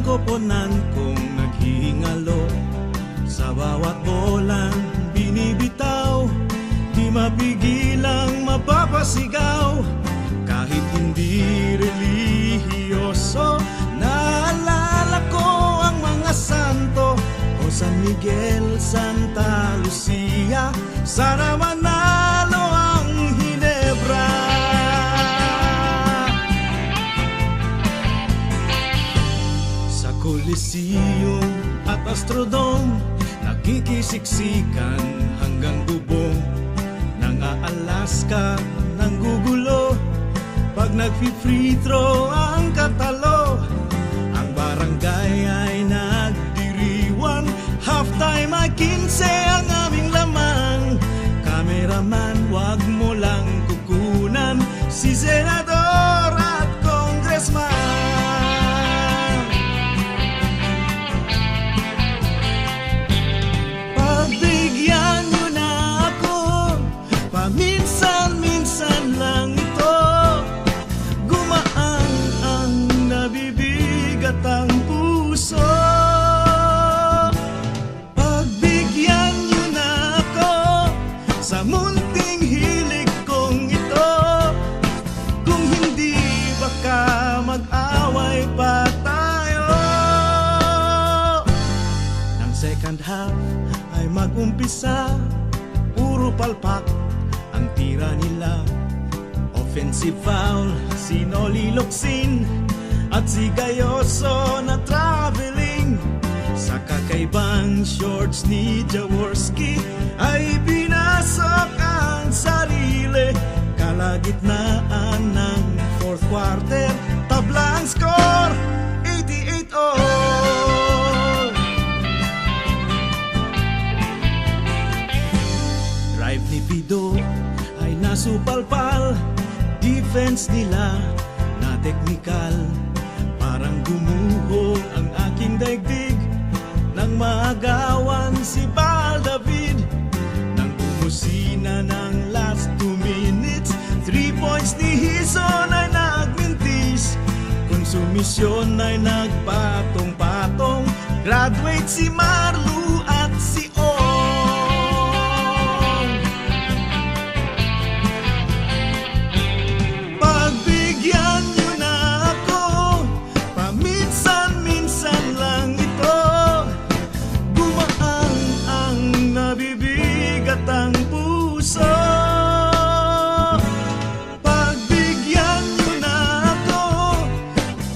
koponan kong naghihingalo. Sa bawat bolang binibitaw, di mapigilang mapapasigaw. Kahit hindi relihiyoso, naalala ko ang mga santo. O San Miguel, Santa Lucia, sana manalo ang Ginebra. Sa Coliseum at Astrodome, nakikisiksikan hanggang bubong. Nang Alaska, nang gugulo, pag nag-free throw ang katalo. Ang barangay ay nagdiriwang, halftime ay 15 ang aming lamang. Cameraman, wag mo lang kukunan si senador at congressman. Pagbigyan nyo na ako, paminsan-minsan lang ito. Gumaan ang nabibigat ang puso. Pagbigyan nyo na ako sa munting hilig kong ito. Kung hindi, baka mag-away pa tayo. Nang second half ay mag-umpisa, puro palpak ang tira nila. Offensive foul, Sinoli Locsin at si Gayoso na traveling. Sa kakaibang shorts ni Jaworski ay pinasok ang sarili. Kalagitnaan ng fourth quarter, tabla ang score, 88-all. Drive ni Pido ay nasupalpal, defense nila na teknikal. Parang gumuho ang aking daigdig nang maagawan si Bal David. Nang bumusina ng last 2 minutes, 3 points ni Hison ay nagmintis. Konsumisyon ay nagpatong-patong, graduate si Marlu at si Ong. Pagbigyan nyo na ako, paminsan-minsan lang ito. Gumaan ang nabibigat ang puso. Pagbigyan nyo na ako,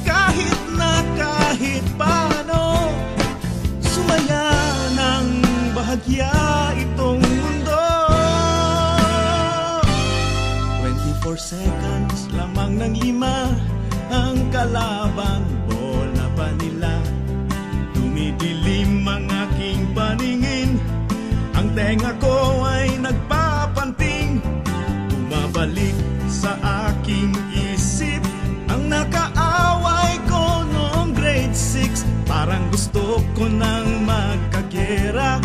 kahit paano. Sumaya ng bahagya itong mundo. 24 seconds lamang ng 5 ang kalaban, bola pa nila. Dumidilim ang aking paningin, ang tenga ko ay nagpapanting. Bumabalik sa aking isip ang nakaaway ko noong grade 6. Parang gusto ko nang magkagera